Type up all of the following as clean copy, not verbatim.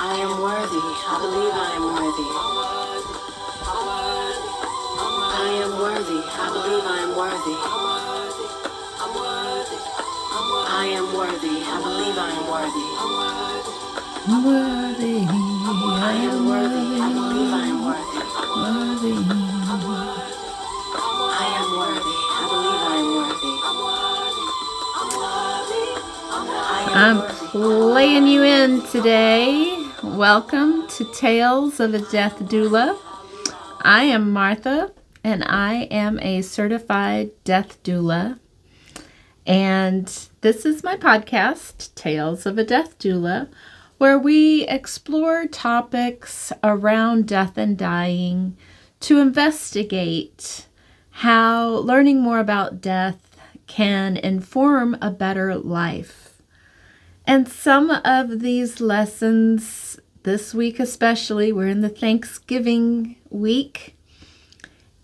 I am worthy. I believe I am worthy. I am worthy. I believe I am worthy. I am worthy. I believe I am worthy. I'm worthy. I am worthy. I believe I am worthy. Worthy. I am worthy. I believe I am worthy. I'm playing you in today. Welcome to Tales of a Death Doula. I am Martha, and I am a certified death doula. And this is my podcast, Tales of a Death Doula, where we explore topics around death and dying to investigate how learning more about death can inform a better life. And some of these lessons, this week especially, we're in the Thanksgiving week,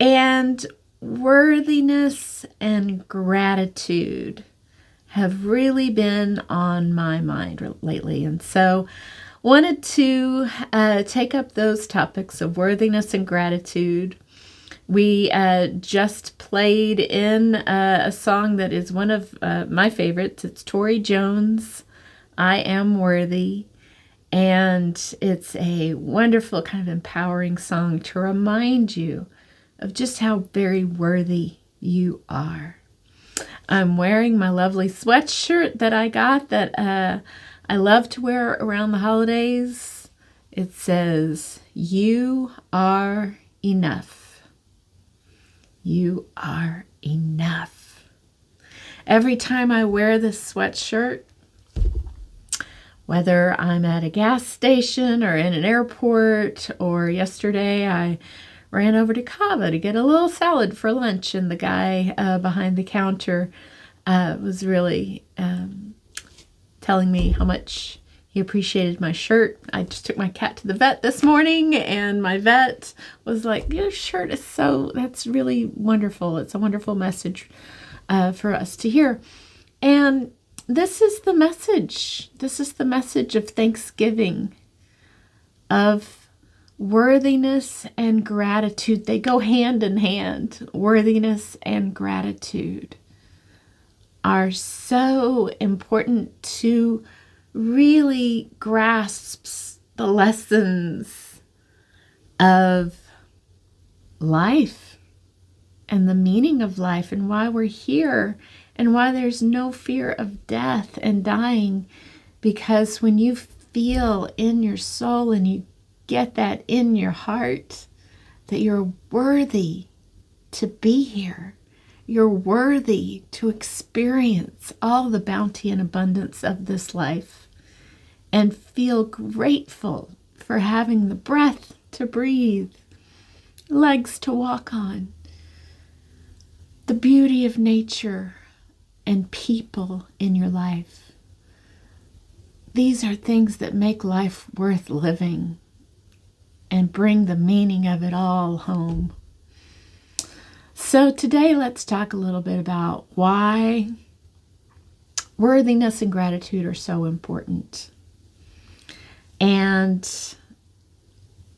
and worthiness and gratitude have really been on my mind lately. And so wanted to take up those topics of worthiness and gratitude. We just played in a song that is one of my favorites. It's Tori Jones, I.A.M Worthy. And it's a wonderful kind of empowering song to remind you of just how very worthy you are. I'm wearing my lovely sweatshirt that I got that I love to wear around the holidays. It says, "You are enough. You are enough." Every time I wear this sweatshirt, whether I'm at a gas station or in an airport, or yesterday I ran over to Cava to get a little salad for lunch, and the guy behind the counter was really telling me how much he appreciated my shirt. I just took my cat to the vet this morning, and my vet was like, "Your shirt is that's really wonderful. It's a wonderful message for us to hear." And this is the message. This is the message of Thanksgiving, of worthiness and gratitude. They go hand in hand. Worthiness and gratitude are so important to really grasp the lessons of life and the meaning of life and why we're here and why there's no fear of death and dying. Because when you feel in your soul and you get that in your heart that you're worthy to be here, you're worthy to experience all the bounty and abundance of this life, and feel grateful for having the breath to breathe, legs to walk on, the beauty of nature and people in your life. These are things that make life worth living and bring the meaning of it all home. So today, let's talk a little bit about why worthiness and gratitude are so important. And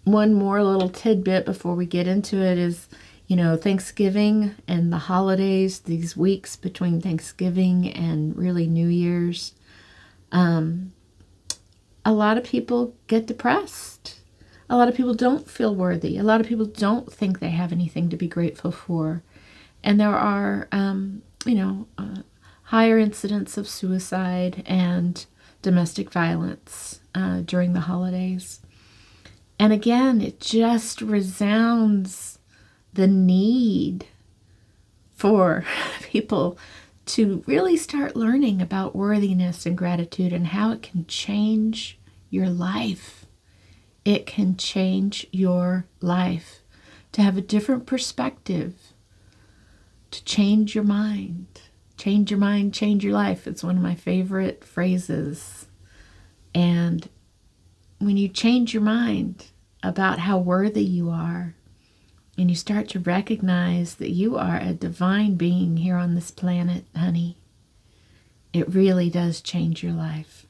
one more little tidbit before we get into it is, Thanksgiving and the holidays, these weeks between Thanksgiving and really New Year's, a lot of people get depressed. A lot of people don't feel worthy. A lot of people don't think they have anything to be grateful for. And there are, higher incidents of suicide and domestic violence during the holidays. And again, it just resounds the need for people to really start learning about worthiness and gratitude and how it can change your life. It can change your life, to have a different perspective, to change your mind. Change your mind, change your life. It's one of my favorite phrases. And when you change your mind about how worthy you are, and you start to recognize that you are a divine being here on this planet, honey, it really does change your life.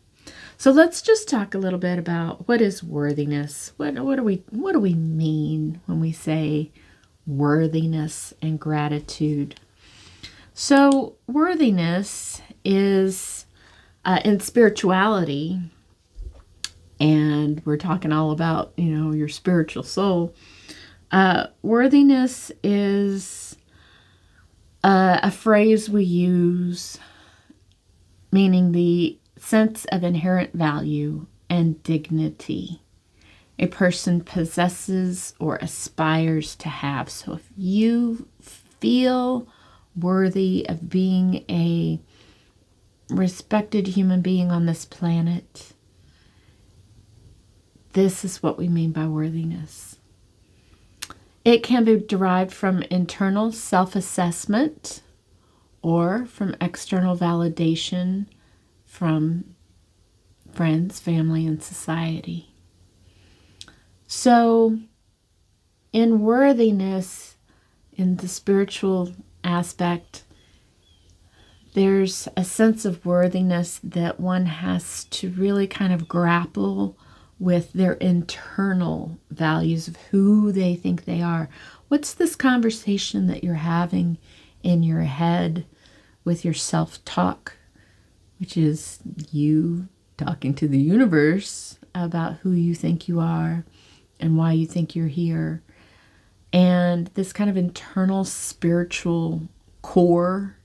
So let's just talk a little bit about what is worthiness. What do we mean when we say worthiness and gratitude? So worthiness is in spirituality, and we're talking all about, your spiritual soul. Worthiness is a phrase we use meaning the sense of inherent value and dignity a person possesses or aspires to have. So if you feel worthy of being a respected human being on this planet, this is what we mean by worthiness. It can be derived from internal self-assessment or from external validation from friends, family, and society. So in worthiness, in the spiritual aspect, there's a sense of worthiness that one has to really kind of grapple with their internal values of who they think they are. What's this conversation that you're having in your head with your self-talk, which is you talking to the universe about who you think you are and why you think you're here. And this kind of internal spiritual core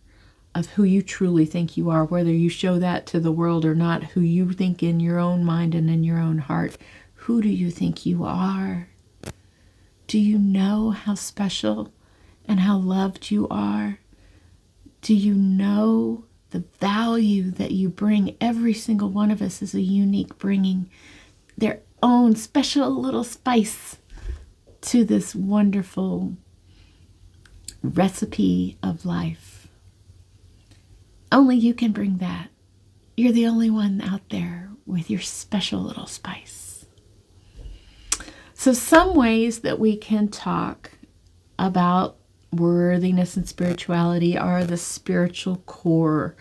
of who you truly think you are, whether you show that to the world or not, who you think in your own mind and in your own heart. Who do you think you are? Do you know how special and how loved you are? Do you know the value that you bring? Every single one of us is a unique, bringing their own special little spice to this wonderful recipe of life. Only you can bring that. You're the only one out there with your special little spice. So some ways that we can talk about worthiness and spirituality are the spiritual core.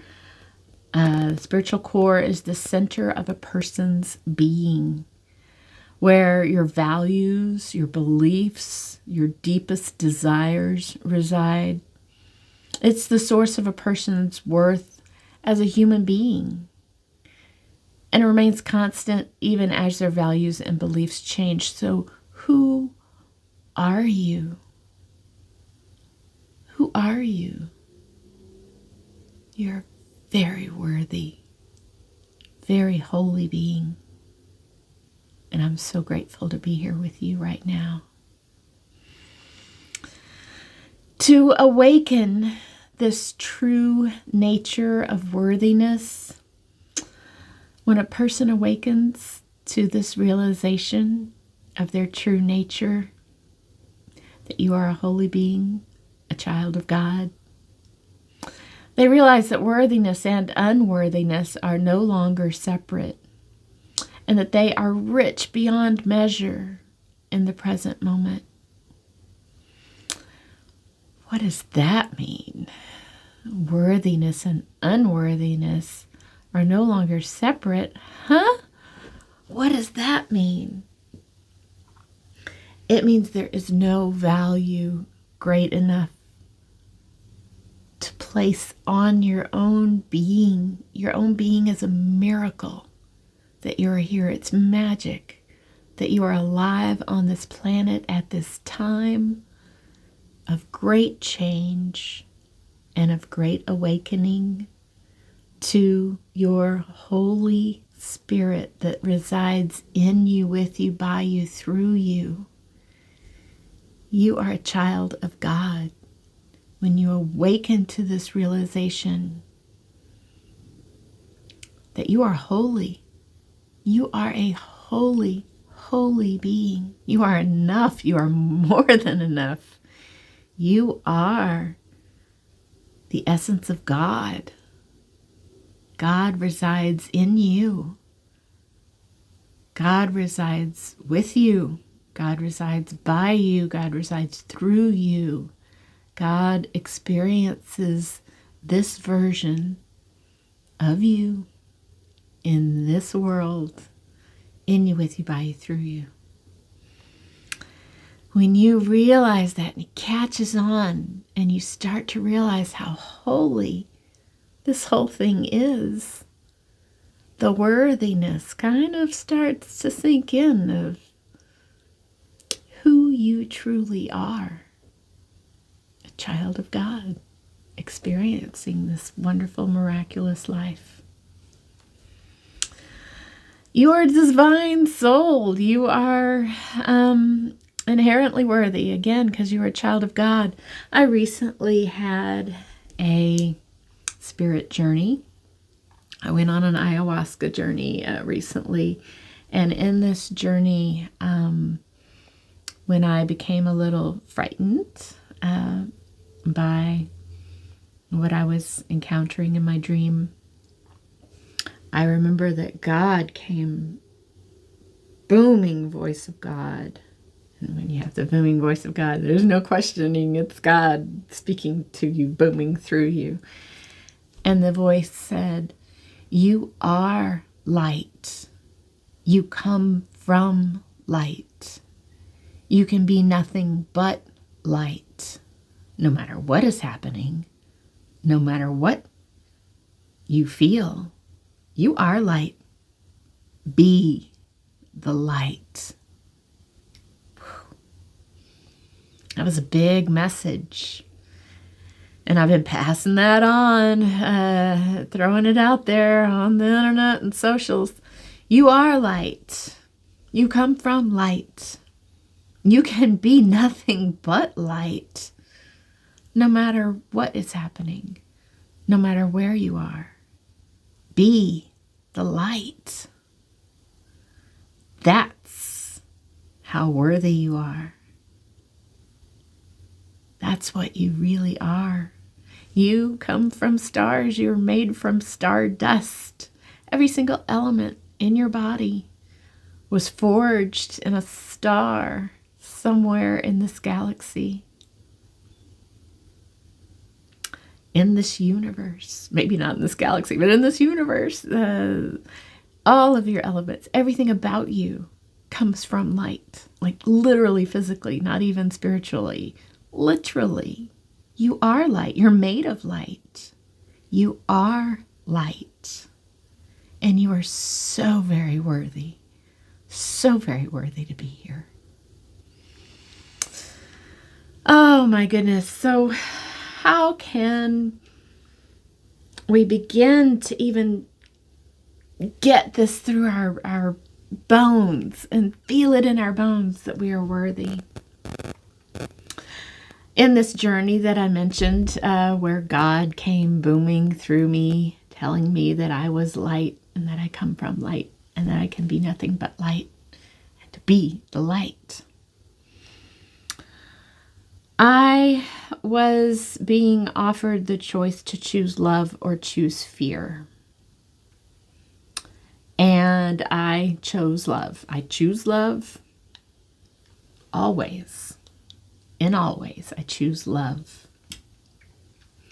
The spiritual core is the center of a person's being, where your values, your beliefs, your deepest desires reside. It's the source of a person's worth as a human being, and it remains constant even as their values and beliefs change. So who are you? Who are you? You're very worthy, very holy being. And I'm so grateful to be here with you right now. To awaken this true nature of worthiness, when a person awakens to this realization of their true nature, that you are a holy being, a child of God, they realize that worthiness and unworthiness are no longer separate, and that they are rich beyond measure in the present moment. What does that mean? Worthiness and unworthiness are no longer separate. Huh? What does that mean? It means there is no value great enough to place on your own being. Your own being is a miracle that you're here. It's magic that you are alive on this planet at this time of great change and of great awakening to your Holy Spirit that resides in you, with you, by you, through you. You are a child of God. When you awaken to this realization that you are holy, you are a holy, holy being. You are enough. You are more than enough. You are the essence of God. God resides in you. God resides with you. God resides by you. God resides through you. God experiences this version of you in this world, in you, with you, by you, through you. When you realize that and it catches on and you start to realize how holy this whole thing is, the worthiness kind of starts to sink in of who you truly are. A child of God, experiencing this wonderful, miraculous life. You are a divine soul. You are inherently worthy, again, because you are a child of God. I recently had a spirit journey. I went on an ayahuasca journey recently, and in this journey, when I became a little frightened by what I was encountering in my dream, I remember that God came, booming voice of God. And when you have the booming voice of God, there's no questioning. It's God speaking to you, booming through you. And the voice said, "You are light. You come from light. You can be nothing but light. No matter what is happening, no matter what you feel, you are light. Be the light." That was a big message. And I've been passing that on, throwing it out there on the internet and socials. You are light. You come from light. You can be nothing but light. No matter what is happening, no matter where you are, be the light. That's how worthy you are. That's what you really are. You come from stars. You're made from star dust. Every single element in your body was forged in a star somewhere in this galaxy. In this universe. Maybe not in this galaxy, but in this universe. All of your elements, everything about you comes from light. Like literally, physically, not even spiritually. Literally. You are light. You're made of light. You are light. And you are so very worthy. So very worthy to be here. Oh my goodness. So how can we begin to even get this through our bones and feel it in our bones that we are worthy? In this journey that I mentioned, where God came booming through me, telling me that I was light and that I come from light and that I can be nothing but light and to be the light. I was being offered the choice to choose love or choose fear. And I chose love. I choose love always. In all ways, I choose love.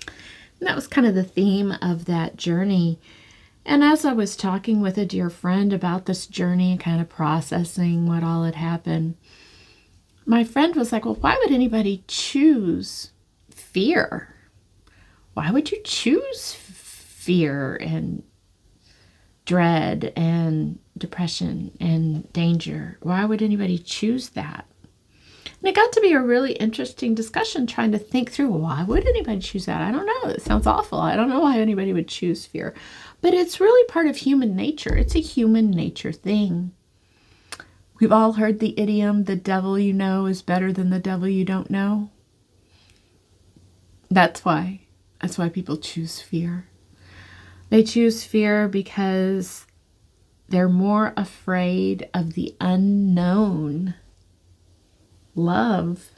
And that was kind of the theme of that journey. And as I was talking with a dear friend about this journey and kind of processing what all had happened, my friend was like, well, why would anybody choose fear? Why would you choose fear and dread and depression and danger? Why would anybody choose that? And it got to be a really interesting discussion trying to think through, well, why would anybody choose that? I don't know. It sounds awful. I don't know why anybody would choose fear. But it's really part of human nature. It's a human nature thing. We've all heard the idiom, the devil you know is better than the devil you don't know. That's why. That's why people choose fear. They choose fear because they're more afraid of the unknown love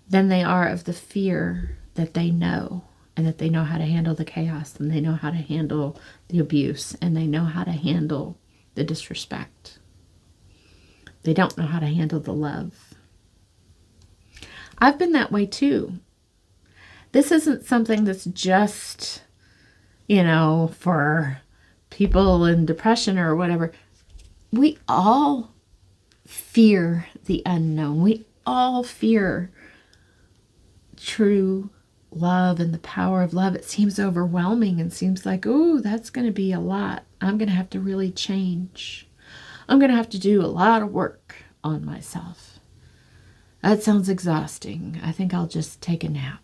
than they are of the fear that they know, and that they know how to handle the chaos, and they know how to handle the abuse, and they know how to handle the disrespect. They don't know how to handle the love. I've been that way too. This isn't something that's just, for people in depression or whatever, we all fear the unknown. We all fear true love and the power of love. It seems overwhelming and seems like, oh, that's going to be a lot. I'm going to have to really change. I'm going to have to do a lot of work on myself. That sounds exhausting. I think I'll just take a nap.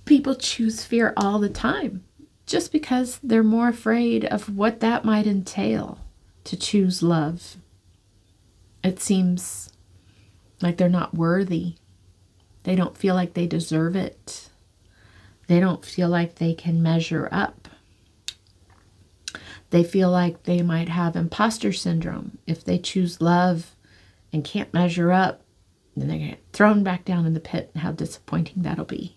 People choose fear all the time just because they're more afraid of what that might entail to choose love. It seems like they're not worthy. They don't feel like they deserve it. They don't feel like they can measure up. They feel like they might have imposter syndrome. If they choose love and can't measure up, then they get thrown back down in the pit, and how disappointing that'll be.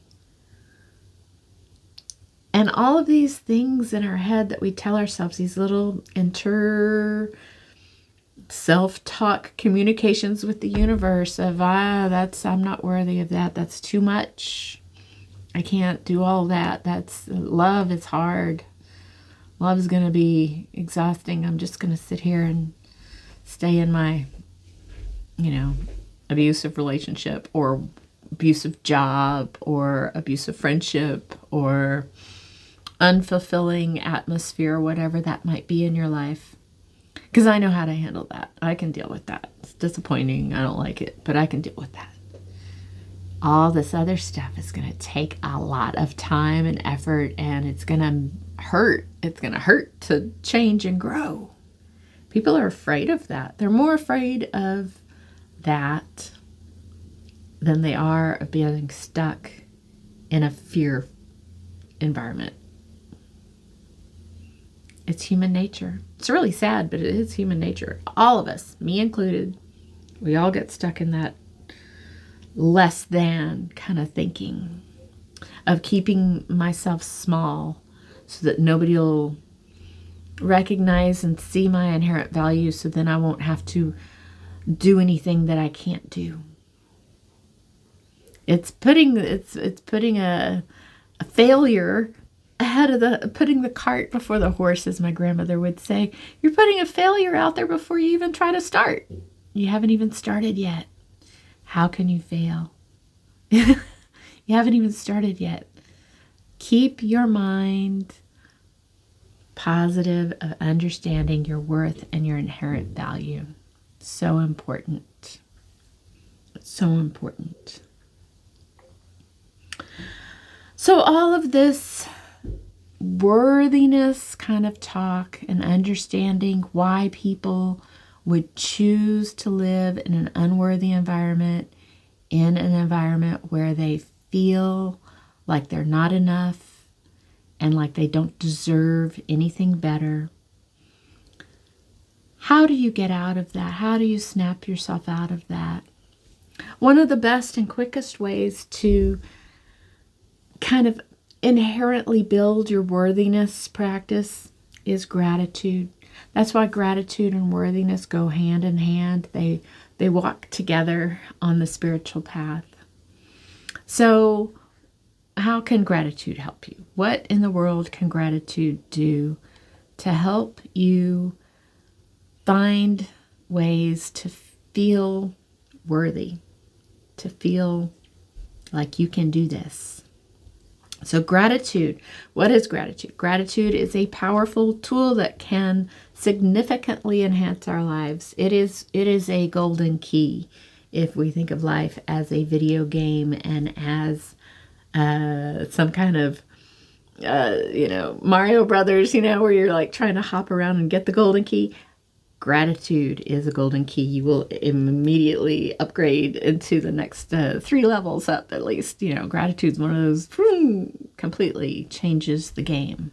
And all of these things in our head that we tell ourselves, these little self-talk communications with the universe of, I'm not worthy of that. That's too much. I can't do all that. Love is hard. Love is going to be exhausting. I'm just going to sit here and stay in my, abusive relationship or abusive job or abusive friendship or unfulfilling atmosphere, whatever that might be in your life. Because I know how to handle that. I can deal with that. It's disappointing. I don't like it, but I can deal with that. All this other stuff is going to take a lot of time and effort, and it's going to hurt. It's going to hurt to change and grow. People are afraid of that. They're more afraid of that than they are of being stuck in a fear environment. It's human nature. It's really sad, but it is human nature. All of us, me included, we all get stuck in that less than kind of thinking of keeping myself small so that nobody will recognize and see my inherent value, so then I won't have to do anything that I can't do. It's putting a failure ahead of putting the cart before the horse, as my grandmother would say. You're putting a failure out there before you even try to start. You haven't even started yet. How can you fail? You haven't even started yet. Keep your mind positive of understanding your worth and your inherent value. So important. So important. So all of this worthiness kind of talk and understanding why people would choose to live in an unworthy environment, in an environment where they feel like they're not enough and like they don't deserve anything better. How do you get out of that? How do you snap yourself out of that? One of the best and quickest ways to kind of inherently build your worthiness practice is gratitude. That's why gratitude and worthiness go hand in hand. They walk together on the spiritual path. So how can gratitude help you? What in the world can gratitude do to help you find ways to feel worthy, to feel like you can do this? So gratitude, what is gratitude? Gratitude is a powerful tool that can significantly enhance our lives. It is a golden key if we think of life as a video game and as some kind of, Mario Brothers, where you're like trying to hop around and get the golden key. Gratitude is a golden key. You will immediately upgrade into the next 3 levels up at least. Gratitude is one of those completely changes the game.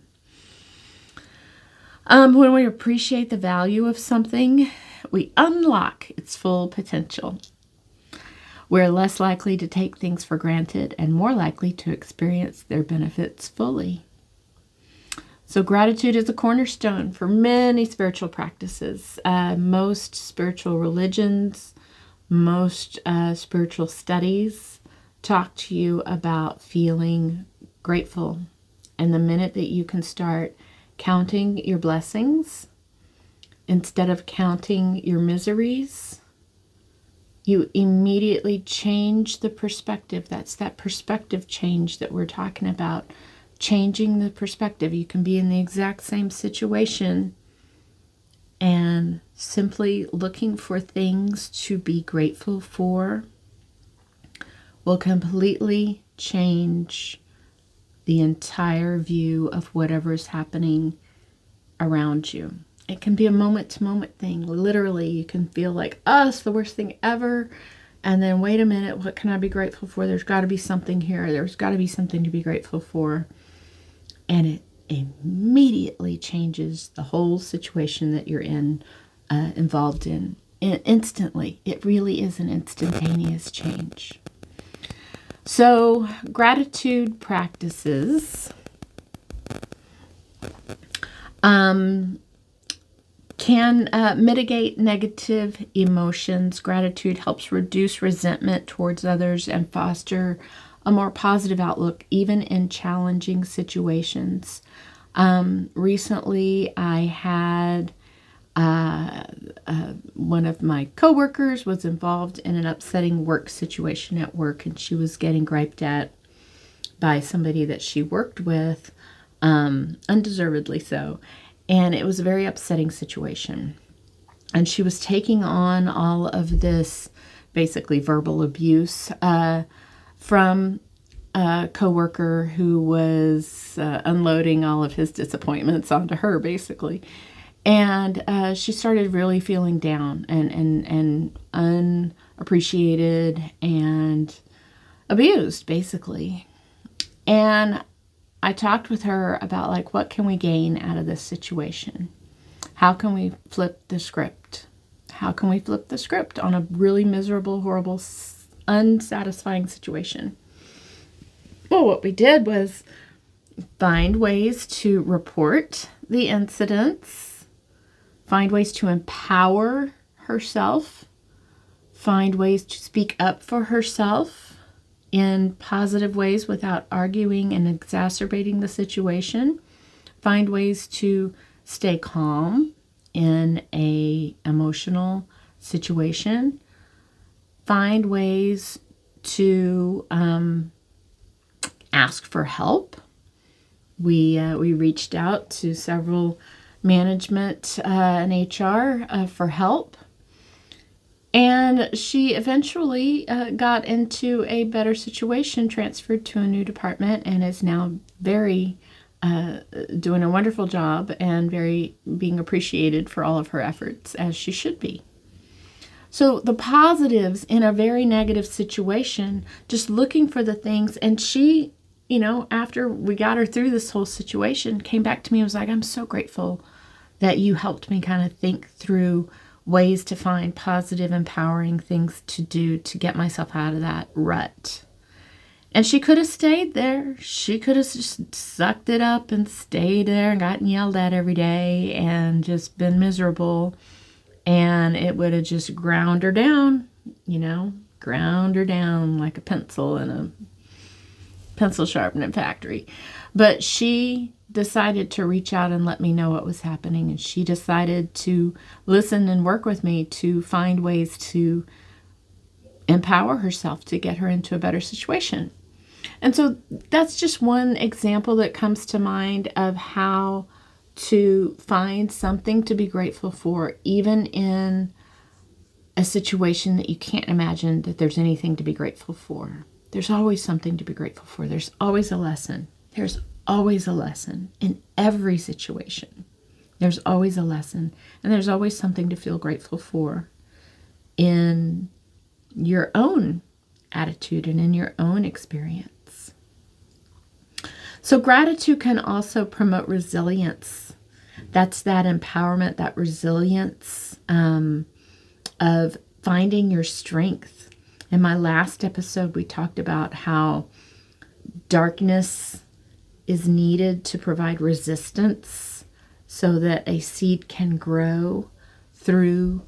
When we appreciate the value of something, we unlock its full potential. We're less likely to take things for granted and more likely to experience their benefits fully. So gratitude is a cornerstone for many spiritual practices. Most spiritual religions, most spiritual studies talk to you about feeling grateful And the minute that you can start counting your blessings instead of counting your miseries, you immediately change the perspective. That's that perspective change that we're talking about. Changing the perspective. You can be in the exact same situation and simply looking for things to be grateful for will completely change the entire view of whatever is happening around you. It can be a moment-to-moment thing. Literally, you can feel like, oh, it's the worst thing ever. And then, wait a minute, what can I be grateful for? There's got to be something here. There's got to be something to be grateful for. And it immediately changes the whole situation that you're involved in. Instantly. It really is an instantaneous change. So, gratitude practices can mitigate negative emotions. Gratitude helps reduce resentment towards others and foster a more positive outlook, even in challenging situations. Recently, I had one of my coworkers was involved in an upsetting work situation at work, and she was getting griped at by somebody that she worked with, undeservedly so. And it was a very upsetting situation. And she was taking on all of this basically verbal abuse from a coworker who was unloading all of his disappointments onto her, basically. And she started really feeling down and unappreciated and abused, basically. And I talked with her about, like, what can we gain out of this situation? How can we flip the script? How can we flip the script on a really miserable, horrible, unsatisfying situation? Well, what we did was find ways to report the incidents, find ways to empower herself, find ways to speak up for herself in positive ways without arguing and exacerbating the situation, find ways to stay calm in a emotional situation, find ways to ask for help. We reached out to several management and HR for help. And she eventually got into a better situation, transferred to a new department, and is now very doing a wonderful job and very being appreciated for all of her efforts, as she should be. So the positives in a very negative situation, just looking for the things. And she, after we got her through this whole situation, came back to me and was like, I'm so grateful that you helped me kind of think through ways to find positive, empowering things to do to get myself out of that rut. And she could have stayed there. She could have just sucked it up and stayed there and gotten yelled at every day and just been miserable. And it would have just ground her down, ground her down like a pencil in a pencil sharpening factory. But she decided to reach out and let me know what was happening. And she decided to listen and work with me to find ways to empower herself to get her into a better situation. And so that's just one example that comes to mind of how to find something to be grateful for, even in a situation that you can't imagine that there's anything to be grateful for. There's always something to be grateful for. There's always a lesson. There's always a lesson in every situation. There's always a lesson, and there's always something to feel grateful for in your own attitude and in your own experience. So gratitude can also promote resilience. That's that empowerment, that resilience of finding your strength. In my last episode, we talked about how darkness is needed to provide resistance so that a seed can grow through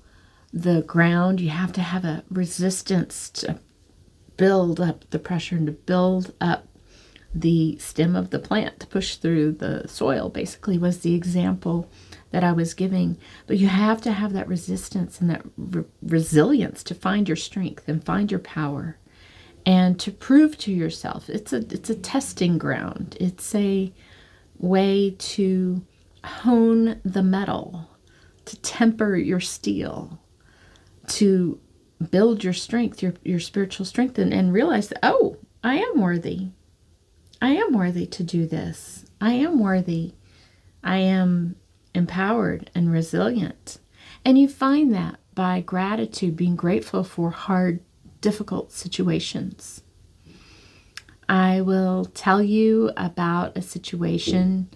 the ground. You have to have a resistance to build up the pressure and to build up the stem of the plant to push through the soil, basically, was the example that I was giving. But you have to have that resistance and that resilience to find your strength and find your power and to prove to yourself. It's a testing ground. It's a way to hone the metal, to temper your steel, to build your strength, your spiritual strength, and realize that, oh, I am worthy. I am worthy to do this. I am worthy. I am empowered and resilient. And you find that by gratitude, being grateful for hard, difficult situations. I will tell you about a situation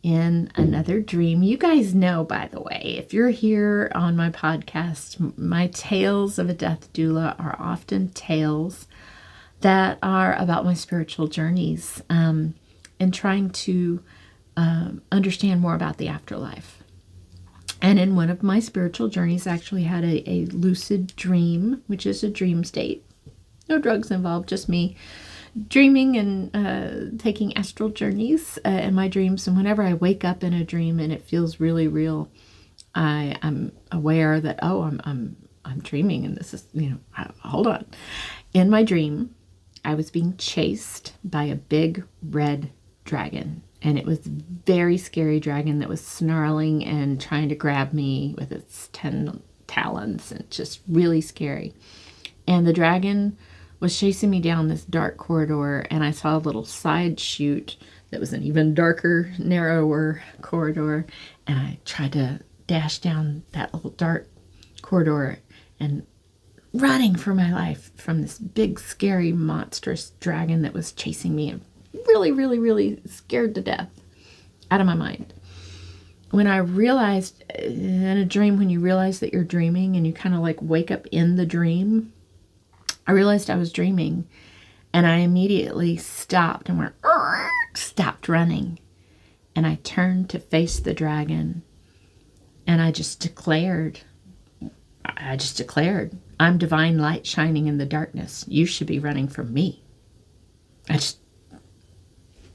in another dream. You guys know, by the way, if you're here on my podcast, my tales of a death doula are often tales that are about my spiritual journeys and trying to understand more about the afterlife. And in one of my spiritual journeys, I actually had a lucid dream, which is a dream state. No drugs involved, just me dreaming and taking astral journeys in my dreams. And whenever I wake up in a dream and it feels really real, I'm aware that, oh, I'm dreaming, and this is, hold on. In my dream, I was being chased by a big red dragon, and it was a very scary dragon that was snarling and trying to grab me with its 10 talons, and just really scary. And the dragon was chasing me down this dark corridor, and I saw a little side chute that was an even darker, narrower corridor, and I tried to dash down that little dark corridor and running for my life from this big, scary, monstrous dragon that was chasing me, and really, really, really scared to death, out of my mind. When I realized in a dream, when you realize that you're dreaming and you kind of like wake up in the dream, I realized I was dreaming, and I immediately stopped and stopped running. And I turned to face the dragon, and I just declared, I'm divine light shining in the darkness. You should be running from me. I just,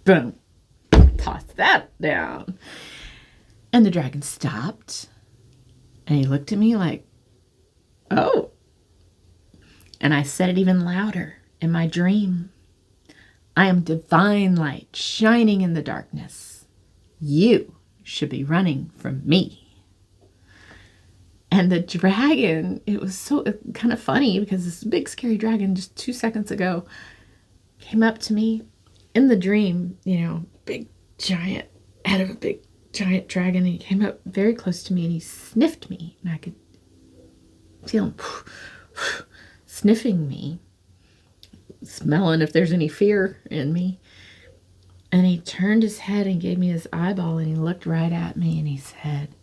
boom, tossed that down. And the dragon stopped, and he looked at me like, oh. And I said it even louder in my dream. I am divine light shining in the darkness. You should be running from me. And the dragon, it was so kind of funny because this big scary dragon just 2 seconds ago came up to me in the dream, big giant head of a big giant dragon. And he came up very close to me and he sniffed me, and I could feel him sniffing me, smelling if there's any fear in me. And he turned his head and gave me his eyeball, and he looked right at me and he said,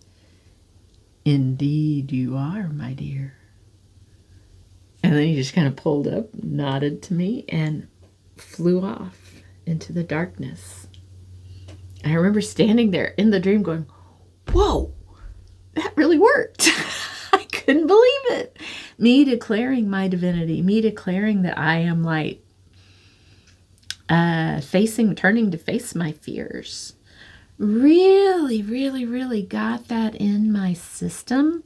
"Indeed you are, my dear." And then he just kind of pulled up, nodded to me, and flew off into the darkness. And I remember standing there in the dream going, whoa, that really worked. I couldn't believe it. Me declaring my divinity, me declaring that I am light, turning to face my fears, really, really, really got that in my system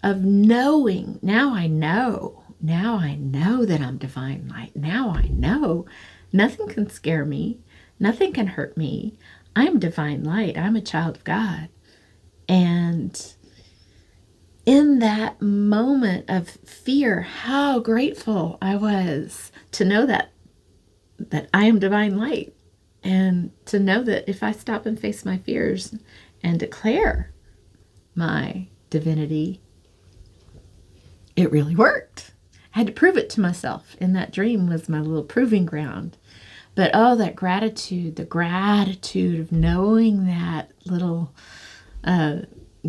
of knowing. Now I know that I'm divine light. Now I know nothing can scare me. Nothing can hurt me. I'm divine light. I'm a child of God. And in that moment of fear, how grateful I was to know that I am divine light, and to know that if I stop and face my fears and declare my divinity, it really worked. I had to prove it to myself, and that dream was my little proving ground. But oh, that gratitude, the gratitude of knowing that little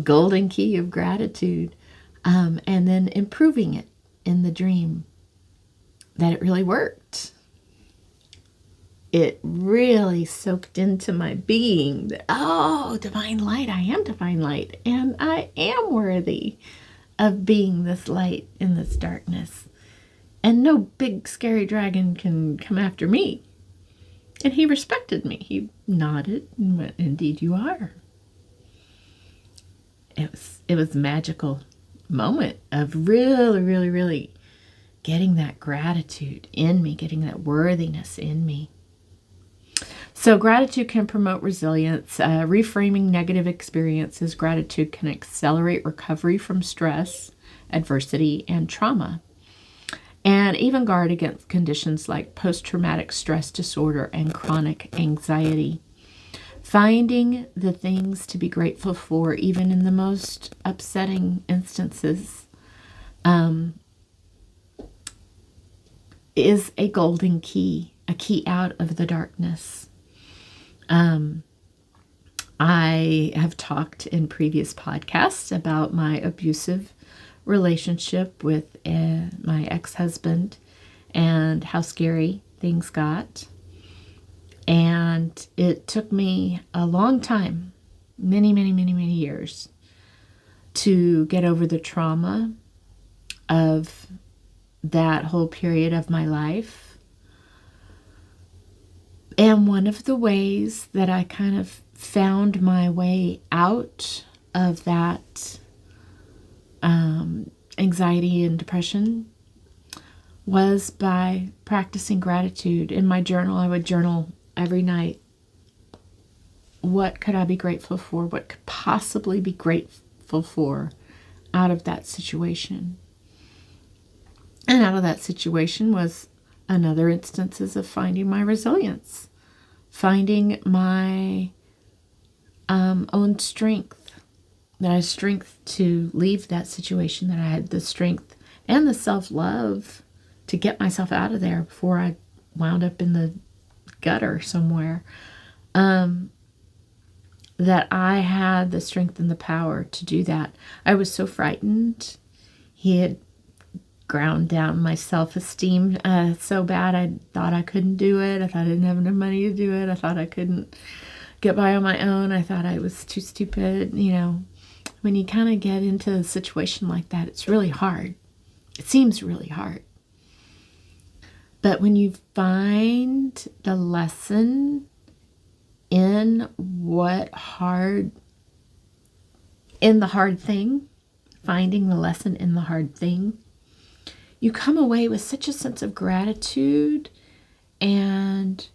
golden key of gratitude, and then improving it in the dream, that it really worked. It really soaked into my being that, oh, divine light, I am divine light, and I am worthy of being this light in this darkness. And no big scary dragon can come after me. And he respected me. He nodded and went, "Indeed you are." It was a magical moment of really, really, really getting that gratitude in me, getting that worthiness in me. So gratitude can promote resilience, reframing negative experiences. Gratitude can accelerate recovery from stress, adversity, and trauma, and even guard against conditions like post-traumatic stress disorder and chronic anxiety. Finding the things to be grateful for, even in the most upsetting instances, is a golden key, a key out of the darkness. I have talked in previous podcasts about my abusive relationship with my ex-husband and how scary things got. And it took me a long time, many, many, many, many years, to get over the trauma of that whole period of my life. And one of the ways that I kind of found my way out of that anxiety and depression was by practicing gratitude. In my journal, I would journal every night. What could I be grateful for? What could possibly be grateful for out of that situation? And out of that situation was another instances of finding my resilience, finding my own strength, that I had strength to leave that situation, that I had the strength and the self-love to get myself out of there before I wound up in the gutter somewhere, that I had the strength and the power to do that. I was so frightened. He had ground down my self-esteem so bad I thought I couldn't do it. I thought I didn't have enough money to do it. I thought I couldn't get by on my own. I thought I was too stupid. You know, when you kind of get into a situation like that, it's really hard. It seems really hard. But when you find the lesson in the hard thing, finding the lesson in the hard thing, you come away with such a sense of gratitude and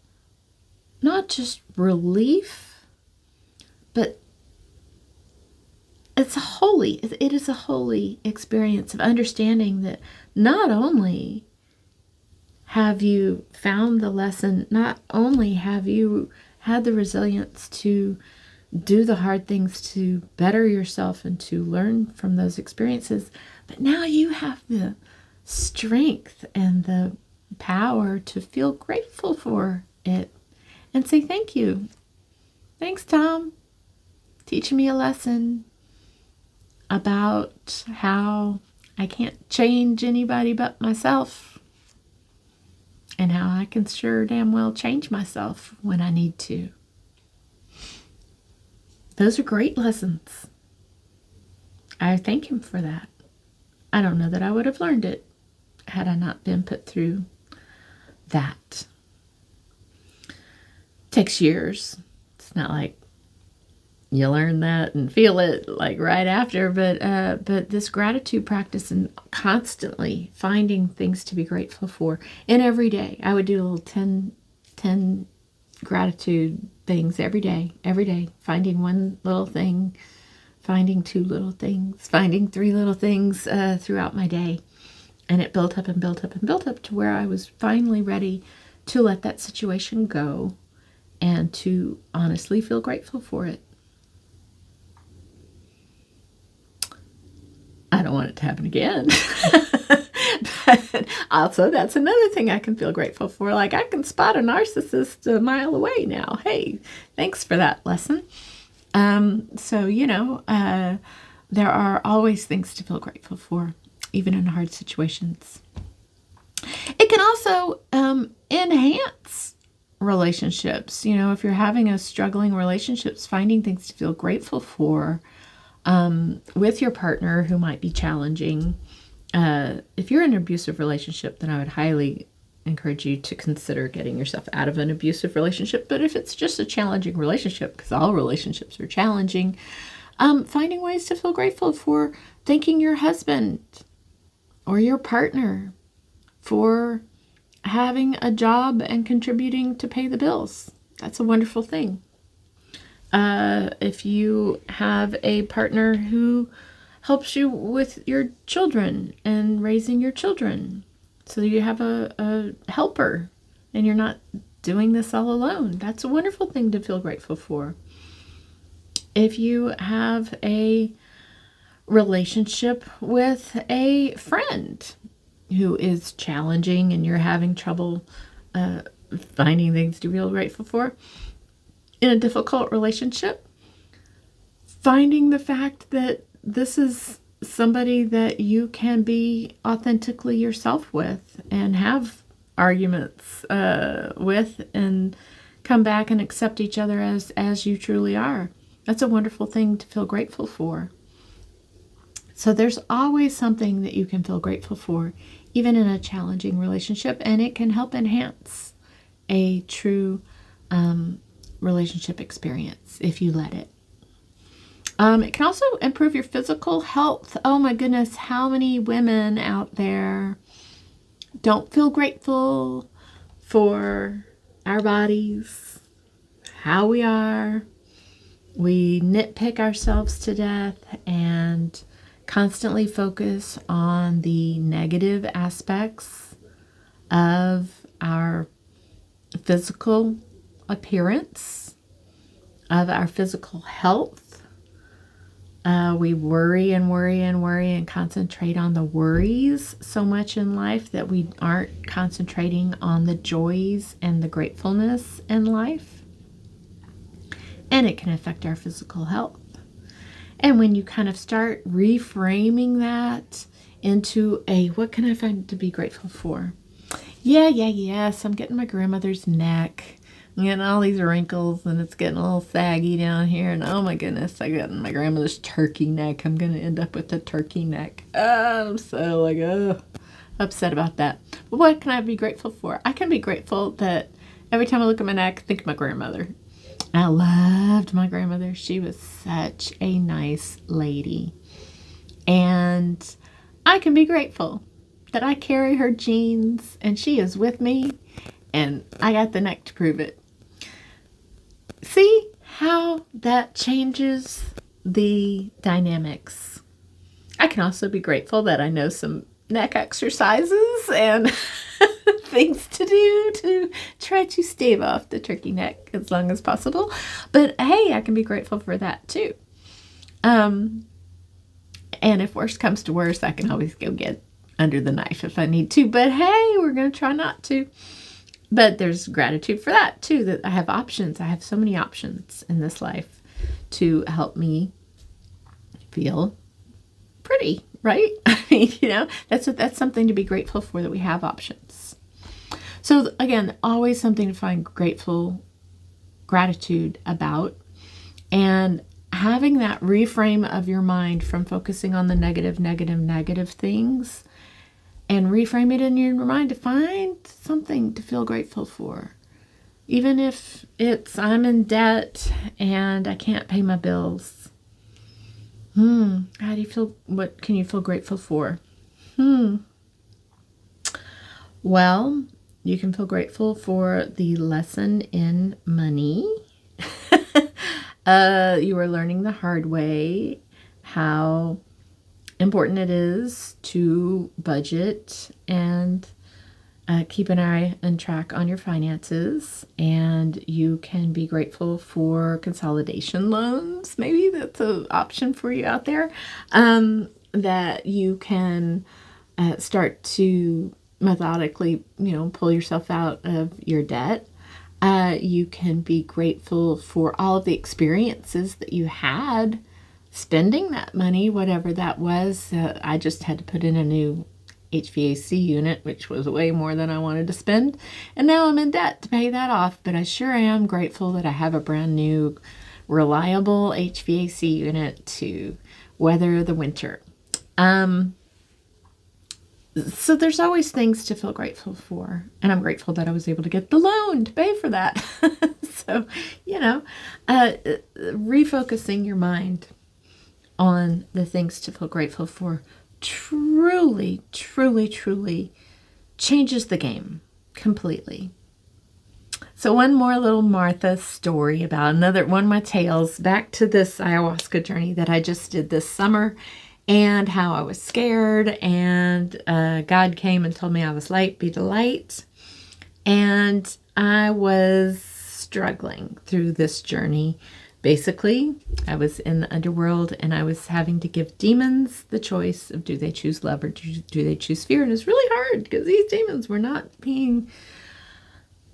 not just relief, but it is a holy experience of understanding that not only have you found the lesson, not only have you had the resilience to do the hard things to better yourself and to learn from those experiences, but now you have the strength and the power to feel grateful for it and say thank you. Thanks, Tom, teaching me a lesson about how I can't change anybody but myself, and how I can sure damn well change myself when I need to. Those are great lessons. I thank him for that. I don't know that I would have learned it had I not been put through that. It takes years. It's not like you learn that and feel it like right after, but this gratitude practice and constantly finding things to be grateful for. And every day, I would do a little 10 gratitude things every day, finding one little thing, finding two little things, finding three little things throughout my day. And it built up and built up and built up to where I was finally ready to let that situation go and to honestly feel grateful for it. I don't want it to happen again. But also, that's another thing I can feel grateful for. Like, I can spot a narcissist a mile away now. Hey, thanks for that lesson. So, there are always things to feel grateful for, even in hard situations. It can also enhance relationships. You know, if you're having a struggling relationships, finding things to feel grateful for with your partner who might be challenging. If you're in an abusive relationship, then I would highly encourage you to consider getting yourself out of an abusive relationship. But if it's just a challenging relationship, because all relationships are challenging, finding ways to feel grateful for thanking your husband or your partner for having a job and contributing to pay the bills. That's a wonderful thing. If you have a partner who helps you with your children and raising your children, so you have a helper and you're not doing this all alone, that's a wonderful thing to feel grateful for. If you have a relationship with a friend who is challenging and you're having trouble finding things to feel grateful for in a difficult relationship, finding the fact that this is somebody that you can be authentically yourself with and have arguments with and come back and accept each other as you truly are. That's a wonderful thing to feel grateful for. So there's always something that you can feel grateful for, even in a challenging relationship, and it can help enhance a true relationship experience if you let it. It can also improve your physical health. Oh my goodness, how many women out there don't feel grateful for our bodies, how we are. We nitpick ourselves to death and constantly focus on the negative aspects of our physical appearance, of our physical health. We worry and worry and worry and concentrate on the worries so much in life that we aren't concentrating on the joys and the gratefulness in life. And it can affect our physical health. And when you kind of start reframing that into what can I find to be grateful for? Yes, I'm getting my grandmother's neck. I'm getting all these wrinkles and it's getting a little saggy down here. And oh my goodness, I got my grandmother's turkey neck. I'm going to end up with a turkey neck. I'm so upset about that. But what can I be grateful for? I can be grateful that every time I look at my neck, I think of my grandmother. I loved my grandmother. She was such a nice lady. And I can be grateful that I carry her genes and she is with me and I got the neck to prove it. See how that changes the dynamics. I can also be grateful that I know some neck exercises and things to do to try to stave off the turkey neck as long as possible. But hey, I can be grateful for that too. And if worst comes to worst, I can always go get under the knife if I need to. But hey, we're going to try not to. But there's gratitude for that too, that I have options. I have so many options in this life to help me feel pretty, right? I mean, that's something to be grateful for, that we have options. So again, always something to find gratitude about, and having that reframe of your mind from focusing on the negative things, and reframe it in your mind to find something to feel grateful for. Even if it's I'm in debt and I can't pay my bills. How do you feel? What can you feel grateful for? Well, you can feel grateful for the lesson in money. You are learning the hard way how important it is to budget and keep an eye and track on your finances. And you can be grateful for consolidation loans. Maybe that's an option for you out there, that you can start to methodically, pull yourself out of your debt. You can be grateful for all of the experiences that you had spending that money, whatever that was. I just had to put in a new HVAC unit, which was way more than I wanted to spend. And now I'm in debt to pay that off. But I sure am grateful that I have a brand new, reliable HVAC unit to weather the winter. So there's always things to feel grateful for. And I'm grateful that I was able to get the loan to pay for that. So, refocusing your mind on the things to feel grateful for truly, truly, truly changes the game completely. So one more little Martha story about another one of my tales back to this ayahuasca journey that I just did this summer, and how I was scared, and God came and told me I was light, be the light. And I was struggling through this journey. Basically, I was in the underworld, and I was having to give demons the choice of do they choose love or do they choose fear. And it's really hard because these demons were not being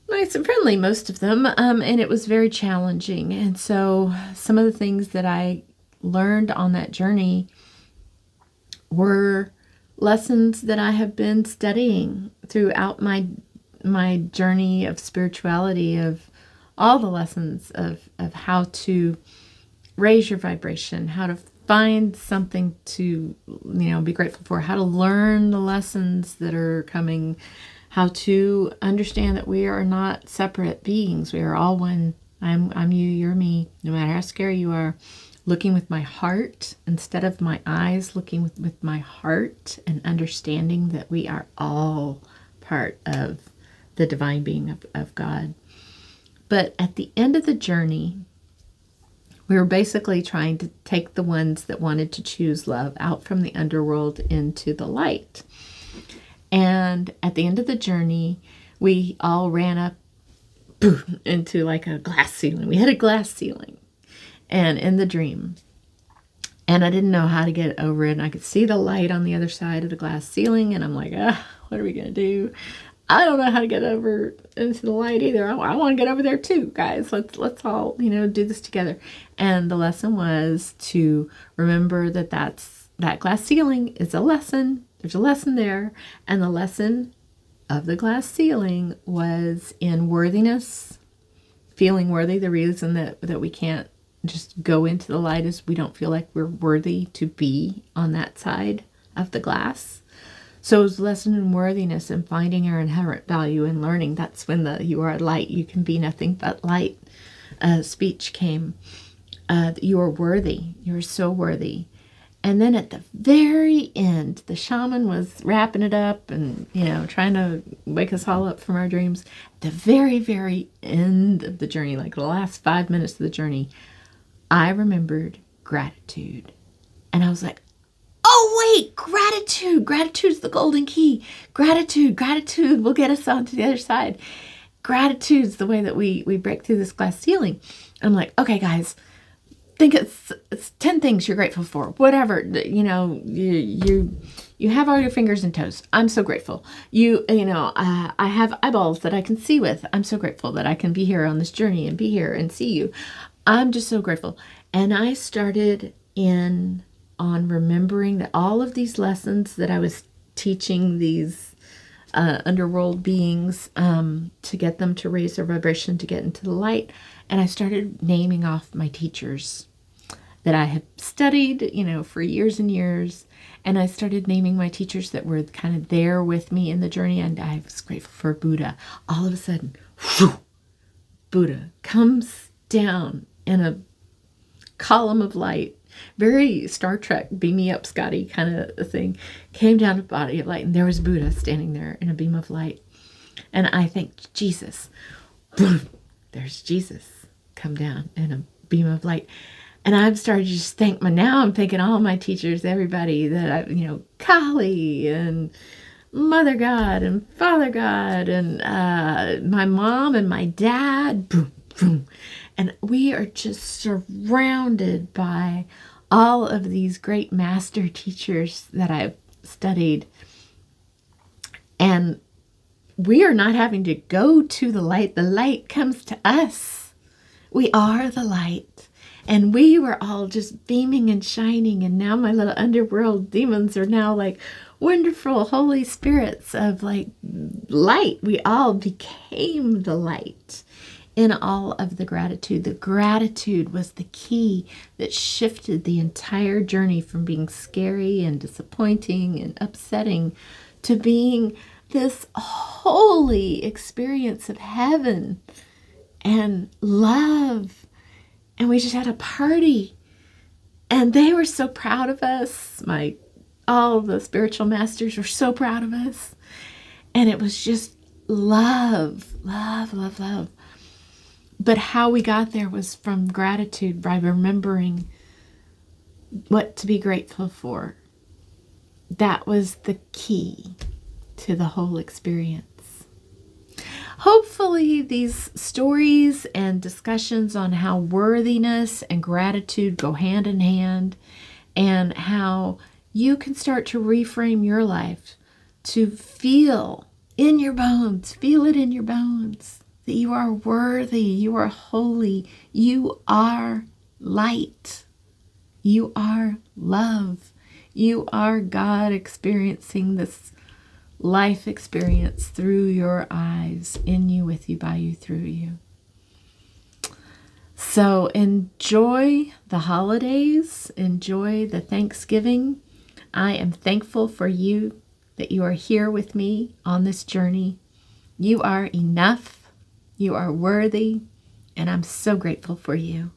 nice and friendly, most of them, and it was very challenging. And so some of the things that I learned on that journey were lessons that I have been studying throughout my journey of spirituality, of all the lessons of how to raise your vibration, how to find something to be grateful for, how to learn the lessons that are coming, how to understand that we are not separate beings. We are all one. I'm you, you're me, no matter how scary you are. Looking with my heart instead of my eyes, looking with my heart and understanding that we are all part of the divine being of God. But at the end of the journey, we were basically trying to take the ones that wanted to choose love out from the underworld into the light. And at the end of the journey, we all ran up into like a glass ceiling. We had a glass ceiling. And in the dream, and I didn't know how to get over it. And I could see the light on the other side of the glass ceiling, and I'm like, what are we gonna do? I don't know how to get over into the light either. I want to get over there too, guys. Let's all do this together. And the lesson was to remember that glass ceiling is a lesson. There's a lesson there, and the lesson of the glass ceiling was in worthiness, feeling worthy. The reason that we can't just go into the light is we don't feel like we're worthy to be on that side of the glass. So it was a lesson in worthiness and finding our inherent value and learning. That's when you are light, you can be nothing but light speech came. You are worthy. You're so worthy. And then at the very end, the shaman was wrapping it up and, trying to wake us all up from our dreams. At the very, very end of the journey, like the last 5 minutes of the journey, I remembered gratitude. And I was like, oh, wait, gratitude. Gratitude's the golden key. Gratitude will get us onto the other side. Gratitude's the way that we break through this glass ceiling. And I'm like, okay, guys, think it's 10 things you're grateful for. Whatever, you have all your fingers and toes. I'm so grateful. I have eyeballs that I can see with. I'm so grateful that I can be here on this journey and be here and see you. I'm just so grateful. And I started on remembering that all of these lessons that I was teaching these underworld beings to get them to raise their vibration, to get into the light. And I started naming off my teachers that I had studied, for years and years. And I started naming my teachers that were kind of there with me in the journey. And I was grateful for Buddha. All of a sudden, whew, Buddha comes down in a column of light, very Star Trek, beam me up, Scotty kind of a thing, came down a body of light, and there was Buddha standing there in a beam of light. And I think, Jesus, boom, there's Jesus come down in a beam of light. And I've started to just now I'm thinking all my teachers, everybody that Kali and Mother God and Father God and my mom and my dad, boom, boom. And we are just surrounded by all of these great master teachers that I've studied. And we are not having to go to the light. The light comes to us. We are the light. And we were all just beaming and shining. And now my little underworld demons are now like wonderful Holy Spirits of like light. We all became the light. In all of the gratitude. The gratitude was the key that shifted the entire journey from being scary and disappointing and upsetting to being this holy experience of heaven and love. And we just had a party. And they were so proud of us. All the spiritual masters were so proud of us. And it was just love, love, love, love. But how we got there was from gratitude, by remembering what to be grateful for. That was the key to the whole experience. Hopefully these stories and discussions on how worthiness and gratitude go hand in hand, and how you can start to reframe your life to feel in your bones, feel it in your bones, that you are worthy, you are holy, you are light, you are love, you are God experiencing this life experience through your eyes, in you, with you, by you, through you. So enjoy the holidays, enjoy the Thanksgiving. I am thankful for you, that you are here with me on this journey. You are enough, you are worthy, and I'm so grateful for you.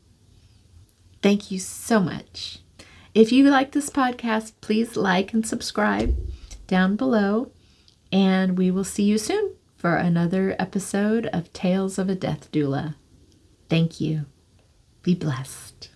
Thank you so much. If you like this podcast, please like and subscribe down below, and we will see you soon for another episode of Tales of a Death Doula. Thank you. Be blessed.